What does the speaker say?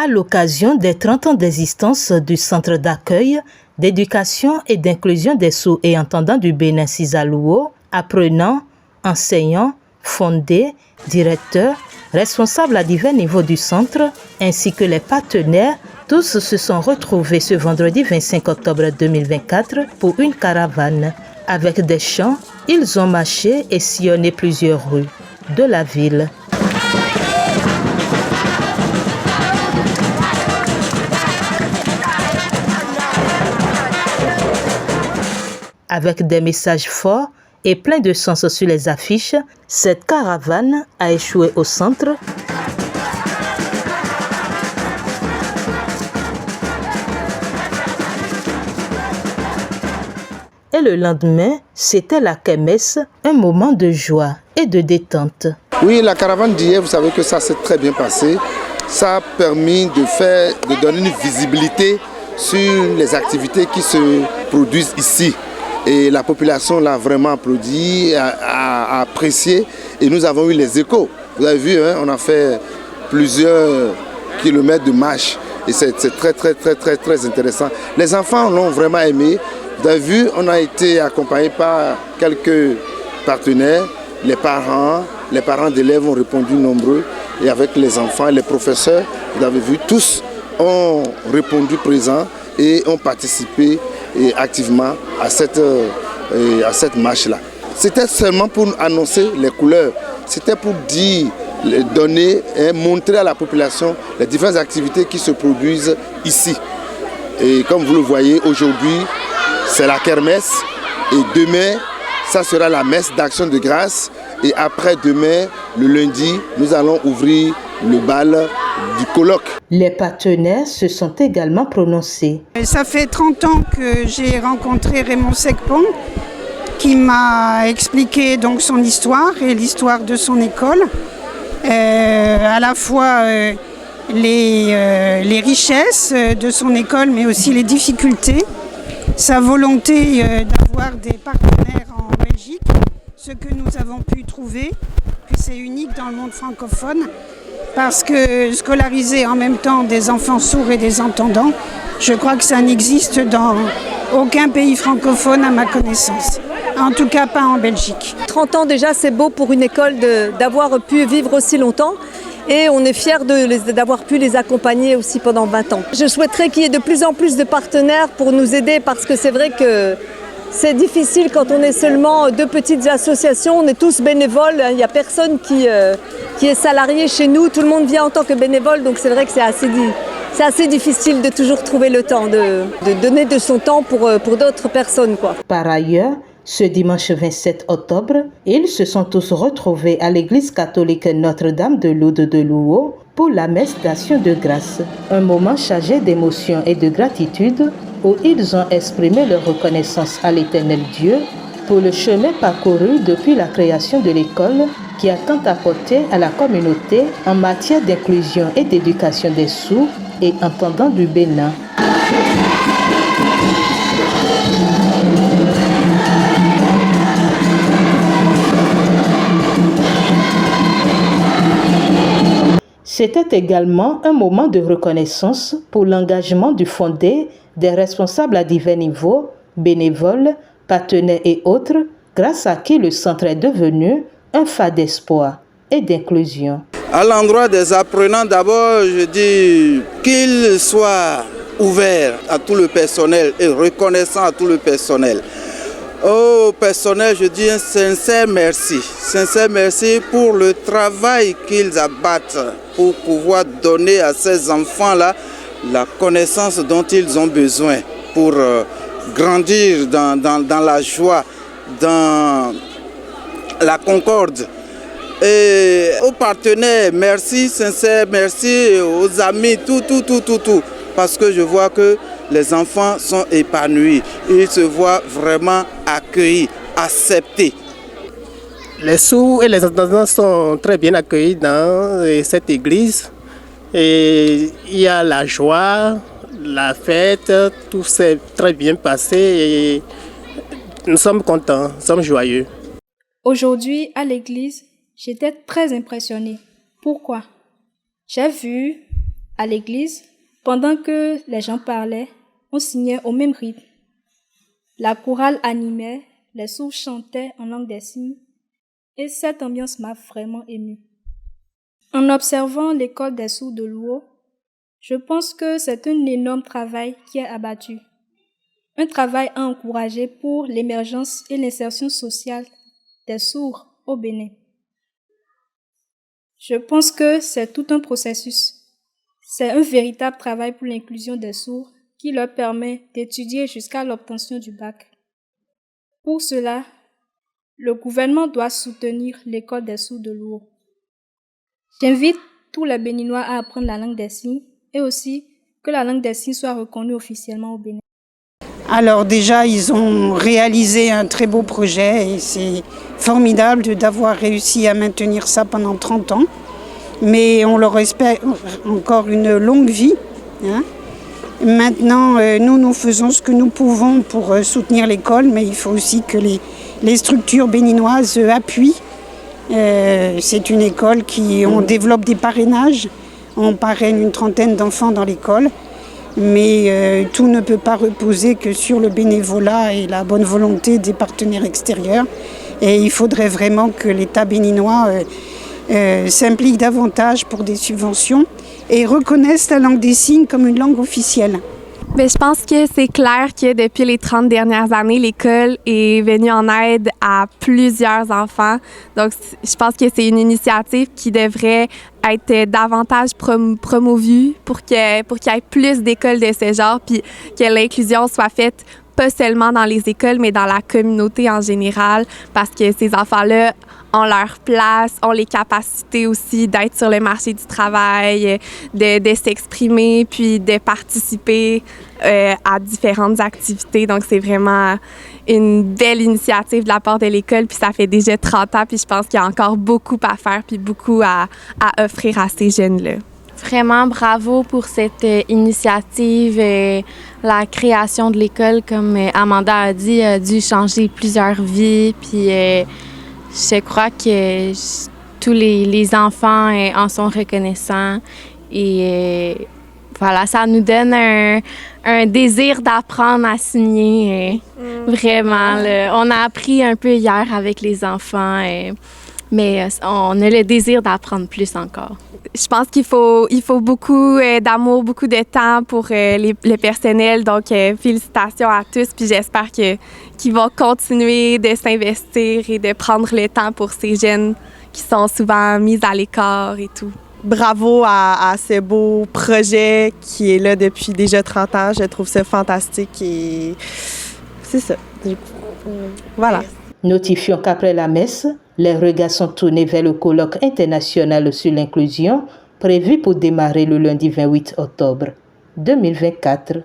à l'occasion des 30 ans d'existence du Centre d'accueil, d'éducation et d'inclusion des sourds et entendants du Bénin Sizalouo, apprenants, enseignants, fondés, directeurs, responsables à divers niveaux du centre, ainsi que les partenaires, tous se sont retrouvés ce vendredi 25 octobre 2024 pour une caravane. Avec des chants, ils ont marché et sillonné plusieurs rues de la ville. Avec des messages forts et plein de sens sur les affiches, cette caravane a échoué au centre. Et le lendemain, c'était la kermesse, un moment de joie et de détente. Oui, la caravane d'hier, vous savez que ça s'est très bien passé. Ça a permis de donner une visibilité sur les activités qui se produisent ici. Et la population l'a vraiment applaudi, a apprécié. Et nous avons eu les échos. Vous avez vu, hein, on a fait plusieurs kilomètres de marche. Et c'est très intéressant. Les enfants l'ont vraiment aimé. Vous avez vu, on a été accompagné par quelques partenaires. Les parents d'élèves ont répondu nombreux. Et avec les enfants, les professeurs, vous avez vu, tous ont répondu présents et ont participé activement à cette marche-là. C'était seulement pour annoncer les couleurs. C'était pour donner et montrer à la population les différentes activités qui se produisent ici. Et comme vous le voyez, aujourd'hui, c'est la kermesse. Et demain, ça sera la messe d'action de grâce. Et après-demain, le lundi, nous allons ouvrir le bal du colloque. Les partenaires se sont également prononcés. Ça fait 30 ans que j'ai rencontré Raymond Sekpong qui m'a expliqué donc son histoire et l'histoire de son école. À la fois les richesses de son école mais aussi les difficultés. Sa volonté d'avoir des partenaires en Belgique, ce que nous avons pu trouver, puis c'est unique dans le monde francophone. Parce que scolariser en même temps des enfants sourds et des entendants, je crois que ça n'existe dans aucun pays francophone à ma connaissance. En tout cas, pas en Belgique. 30 ans déjà, c'est beau pour une école d'avoir pu vivre aussi longtemps. Et on est fiers d'avoir pu les accompagner aussi pendant 20 ans. Je souhaiterais qu'il y ait de plus en plus de partenaires pour nous aider parce que c'est vrai que c'est difficile quand on est seulement deux petites associations, on est tous bénévoles, il n'y a personne qui est salarié chez nous, tout le monde vient en tant que bénévole, donc c'est vrai que c'est assez difficile de toujours trouver le temps, de donner de son temps pour d'autres personnes, quoi. Par ailleurs, ce dimanche 27 octobre, ils se sont tous retrouvés à l'église catholique Notre-Dame de Lourdes de Louo pour la messe d'action de grâce. Un moment chargé d'émotion et de gratitude où ils ont exprimé leur reconnaissance à l'Éternel Dieu pour le chemin parcouru depuis la création de l'école qui a tant apporté à la communauté en matière d'inclusion et d'éducation des sourds et entendants du Bénin. C'était également un moment de reconnaissance pour l'engagement du fondé, des responsables à divers niveaux, bénévoles, partenaires et autres, grâce à qui le centre est devenu un phare d'espoir et d'inclusion. À l'endroit des apprenants, d'abord, je dis qu'ils soient ouverts à tout le personnel et reconnaissants à tout le personnel. Au personnel, je dis un sincère merci. Sincère merci pour le travail qu'ils abattent pour pouvoir donner à ces enfants-là la connaissance dont ils ont besoin pour grandir dans la joie, dans la concorde. Et aux partenaires, merci, sincère merci, aux amis, tout. Parce que je vois que les enfants sont épanouis, ils se voient vraiment accueillis, acceptés. Les sourds et les entendants sont très bien accueillis dans cette église. Et il y a la joie, la fête, tout s'est très bien passé et nous sommes contents, nous sommes joyeux. Aujourd'hui, à l'église, j'étais très impressionnée. Pourquoi? J'ai vu À l'église, pendant que les gens parlaient, on signait au même rythme. La chorale animait, les sourds chantaient en langue des signes, et cette ambiance m'a vraiment émue. En observant l'école des sourds de Louo, je pense que c'est un énorme travail qui est abattu. Un travail à encourager pour l'émergence et l'insertion sociale des sourds au Bénin. Je pense que c'est tout un processus. C'est un véritable travail pour l'inclusion des sourds qui leur permet d'étudier jusqu'à l'obtention du bac. Pour cela, le gouvernement doit soutenir l'école des sourds de Louo. J'invite tous les Béninois à apprendre la langue des signes et aussi que la langue des signes soit reconnue officiellement au Bénin. Alors déjà, ils ont réalisé un très beau projet et c'est formidable d'avoir réussi à maintenir ça pendant 30 ans. Mais on leur espère encore une longue vie. Maintenant, nous faisons ce que nous pouvons pour soutenir l'école, mais il faut aussi que les structures béninoises appuient. C'est une école on développe des parrainages. On parraine une trentaine d'enfants dans l'école. Mais tout ne peut pas reposer que sur le bénévolat et la bonne volonté des partenaires extérieurs. Et il faudrait vraiment que l'État béninois s'implique davantage pour des subventions et reconnaisse la langue des signes comme une langue officielle. Bien, je pense que c'est clair que depuis les 30 dernières années, l'école est venue en aide à plusieurs enfants. Donc, je pense que c'est une initiative qui devrait être davantage promovue pour qu'il y ait plus d'écoles de ce genre, puis que l'inclusion soit faite pas seulement dans les écoles, mais dans la communauté en général, parce que ces enfants-là ont leur place, ont les capacités aussi d'être sur le marché du travail, de s'exprimer, puis de participer à différentes activités. Donc, c'est vraiment une belle initiative de la part de l'école, puis ça fait déjà 30 ans, puis je pense qu'il y a encore beaucoup à faire, puis beaucoup à offrir à ces jeunes-là. Vraiment bravo pour cette initiative. La création de l'école, comme Amanda a dit, a dû changer plusieurs vies. Puis je crois que tous les enfants en sont reconnaissants. Et voilà, ça nous donne un désir d'apprendre à signer. Vraiment. On a appris un peu hier avec les enfants, mais on a le désir d'apprendre plus encore. Je pense qu'il faut beaucoup d'amour, beaucoup de temps pour le personnel. Donc, félicitations à tous. Puis j'espère qu'ils vont continuer de s'investir et de prendre le temps pour ces jeunes qui sont souvent mis à l'écart et tout. Bravo à ce beau projet qui est là depuis déjà 30 ans. Je trouve ça fantastique et c'est ça. Voilà. Notifions qu'après la messe, les regards sont tournés vers le colloque international sur l'inclusion prévu pour démarrer le lundi 28 octobre 2024